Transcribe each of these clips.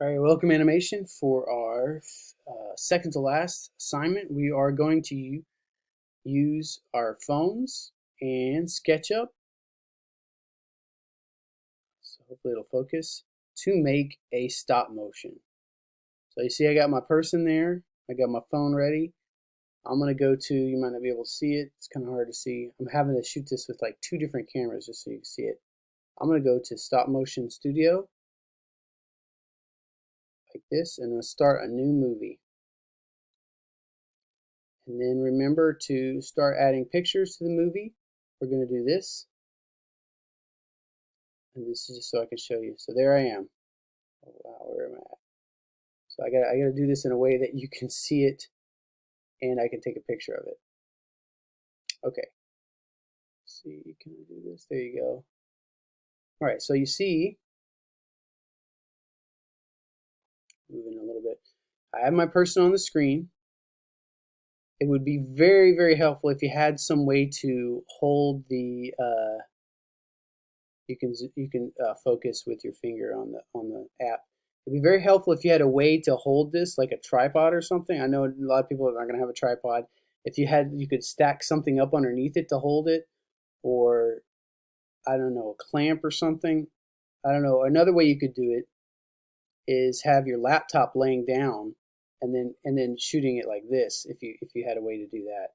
All right, welcome animation for our second to last assignment. We are going to use our phones and SketchUp, so hopefully it'll focus, to make a stop motion. So you see I got my person there, I got my phone ready. I'm going to go to, you might not be able to see it, it's kind of hard to see. I'm having to shoot this with like two different cameras just so you can see it. I'm going to go to Stop Motion Studio, like this, and I'm going to start a new movie. And then remember to start adding pictures to the movie. We're going to do this. And this is just so I can show you. So there I am. Oh, wow, where am I at? So I got to do this in a way that you can see it and I can take a picture of it. Okay. Let's see, can I do this? There you go. All right, so you see, moving a little bit. I have my person on the screen. It would be very, very helpful if you had some way to hold the you can focus with your finger on the app. It'd be very helpful if you had a way to hold this like a tripod or something. I know a lot of people are not going to have a tripod. If you could stack something up underneath it to hold it, or I don't know, a clamp or something. I don't know. Another way you could do it is have your laptop laying down and then shooting it like this if you had a way to do that.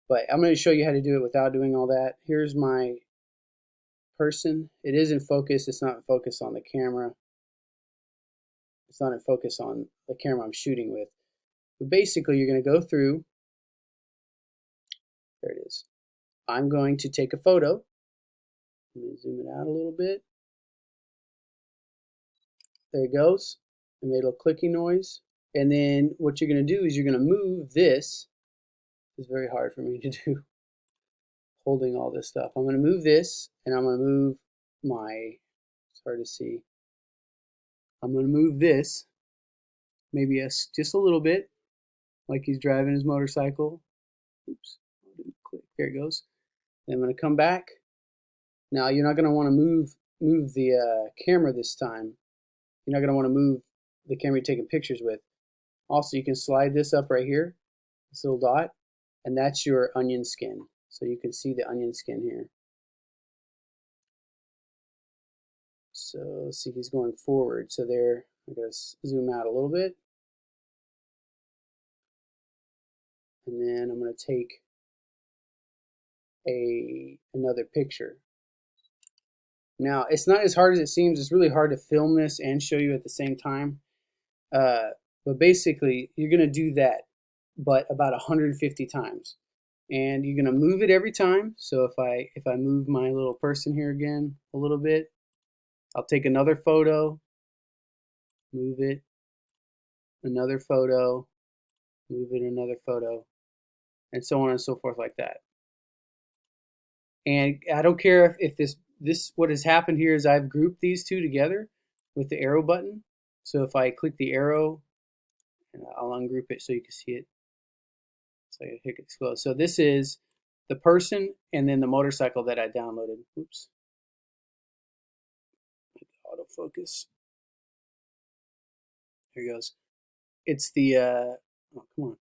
But I'm going to show you how to do it without doing all that. Here's my person. It is in focus. It's not in focus on the camera. It's not in focus on the camera I'm shooting with. But basically, you're going to go through. There it is. I'm going to take a photo. Let me zoom it out a little bit. There it goes. I made a little clicking noise. And then what you're going to do is you're going to move this. It's very hard for me to do, holding all this stuff. I'm going to move this, and I'm going to move my, it's hard to see. I'm going to move this, maybe just a little bit, like he's driving his motorcycle. Oops, click. There it goes. And I'm going to come back. Now you're not going to want to move the camera this time. You're not going to want to move the camera you're taking pictures with. Also, you can slide this up right here, this little dot, and that's your onion skin. So you can see the onion skin here. So let's see, he's going forward. So there, I'm going to zoom out a little bit. And then I'm going to take another picture. Now, it's not as hard as it seems. It's really hard to film this and show you at the same time. But basically, you're going to do that, but about 150 times. And you're going to move it every time. So if I move my little person here again a little bit, I'll take another photo, move it, another photo, move it, another photo, and so on and so forth like that. And I don't care if this what has happened here is I've grouped these two together with the arrow button. So if I click the arrow, and I'll ungroup it so you can see it. So I hit explode. So this is the person and then the motorcycle that I downloaded. Oops. Autofocus. There it goes. It's the oh, come on.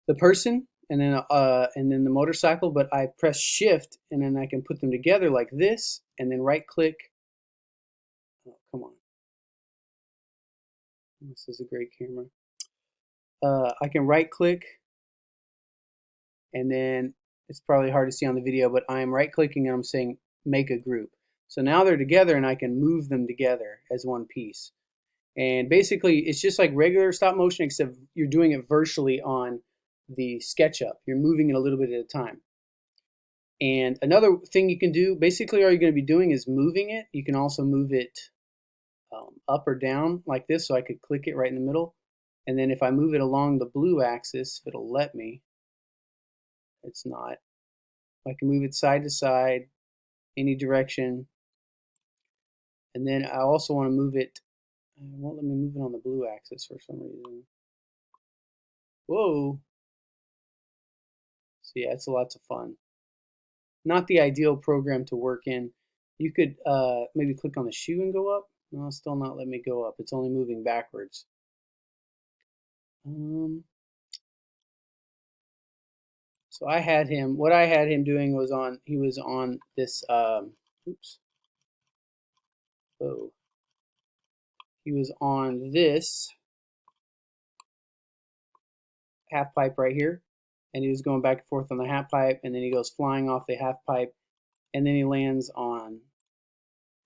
The person and then the motorcycle, but I press shift and then I can put them together like this and then right click. Oh, come on. This is a great camera. I can right click and then it's probably hard to see on the video, but I am right clicking and I'm saying make a group. So now they're together and I can move them together as one piece. And basically it's just like regular stop motion, except you're doing it virtually on the SketchUp. You're moving it a little bit at a time. And another thing you can do, basically all you're going to be doing is moving it. You can also move it up or down like this, so I could click it right in the middle. And then if I move it along the blue axis, if it'll let me, it's not. I can move it side to side, any direction. And then I also want to move it, it won't let me move it on the blue axis for some reason. Whoa. So yeah, it's lots of fun. Not the ideal program to work in. You could maybe click on the shoe and go up. No, it's still not letting me go up. It's only moving backwards. So I had him, what I had him doing was he was on this, oops, oh, he was on this half pipe right here, and he was going back and forth on the half pipe, and then he goes flying off the half pipe, and then he lands on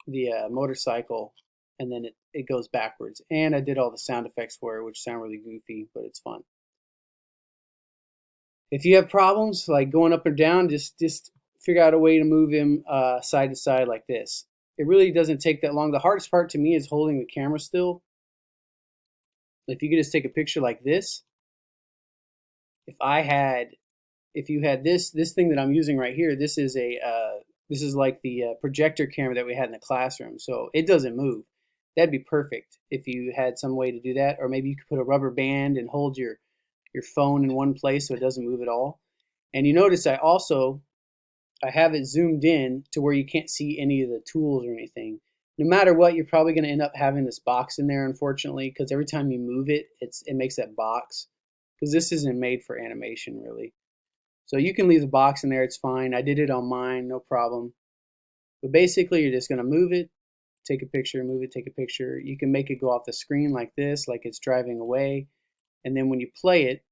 the motorcycle, and then it goes backwards. And I did all the sound effects for it, which sound really goofy, but it's fun. If you have problems like going up or down, just figure out a way to move him side to side like this. It really doesn't take that long. The hardest part to me is holding the camera still. If you could just take a picture like this, if you had this thing that I'm using right here, this is like the projector camera that we had in the classroom, so it doesn't move. That'd be perfect if you had some way to do that, or maybe you could put a rubber band and hold your phone in one place so it doesn't move at all. And you notice I have it zoomed in to where you can't see any of the tools or anything. No matter what, you're probably going to end up having this box in there, unfortunately, because every time you move it, it makes that box, because this isn't made for animation really. So you can leave the box in there, it's fine. I did it on mine, no problem. But basically, you're just going to move it, take a picture, move it, take a picture. You can make it go off the screen like this, like it's driving away. And then when you play it,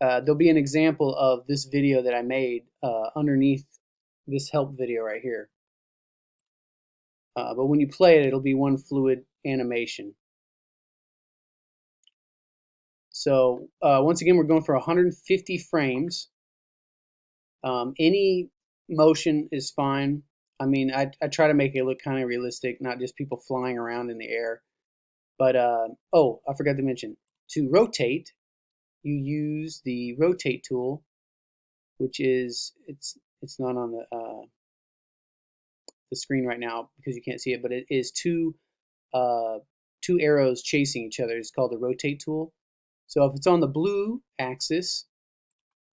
there'll be an example of this video that I made underneath this help video right here. But when you play it, it'll be one fluid animation. So once again, we're going for 150 frames. Any motion is fine. I mean, I try to make it look kind of realistic, not just people flying around in the air. But, oh, I forgot to mention, to rotate, you use the rotate tool, which is, it's not on the screen right now because you can't see it, but it is two arrows chasing each other. It's called the rotate tool. So if it's on the blue axis,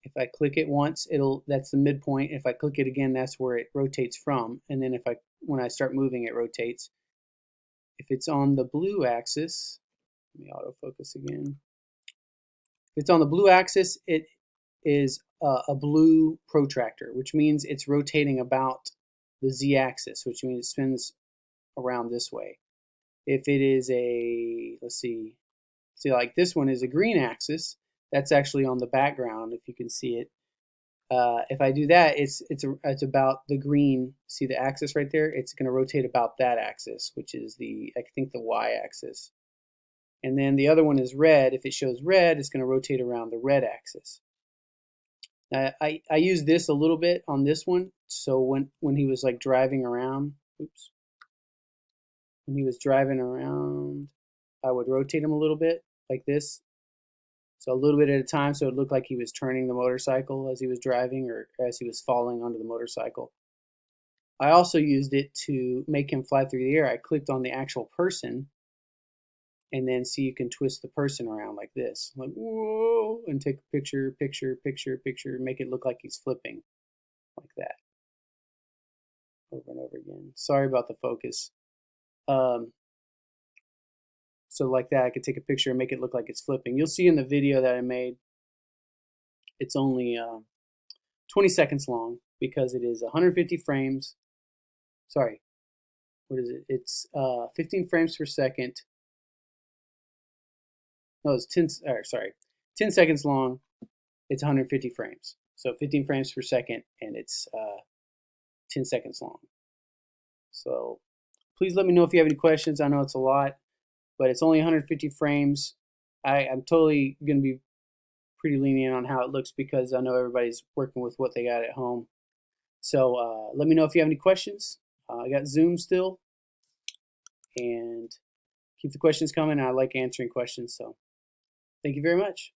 if I click it once, that's the midpoint. If I click it again, that's where it rotates from. And then when I start moving, it rotates. If it's on the blue axis, let me autofocus again. If it's on the blue axis, it is a blue protractor, which means it's rotating about the z-axis, which means it spins around this way. If it is let's see, like this one is a green axis, that's actually on the background, if you can see it. If I do that, it's about the green. See the axis right there? It's going to rotate about that axis, which is I think the y-axis. And then the other one is red. If it shows red, it's going to rotate around the red axis. Now, I used this a little bit on this one. So when he was like driving around, oops, when he was driving around, I would rotate him a little bit like this. So a little bit at a time, so it looked like he was turning the motorcycle as he was driving or as he was falling onto the motorcycle. I also used it to make him fly through the air. I clicked on the actual person, and then see, you can twist the person around like this, like whoa, and take a picture, make it look like he's flipping like that over and over again. Sorry about the focus. So like that, I could take a picture and make it look like it's flipping. You'll see in the video that I made, it's only 20 seconds long because it is 150 frames. Sorry, what is it? It's 15 frames per second. No, it's 10 seconds long. It's 150 frames. So 15 frames per second, and it's 10 seconds long. So please let me know if you have any questions. I know it's a lot, but it's only 150 frames. I'm totally going to be pretty lenient on how it looks because I know everybody's working with what they got at home. So let me know if you have any questions. I got Zoom still, and keep the questions coming. I like answering questions, so thank you very much.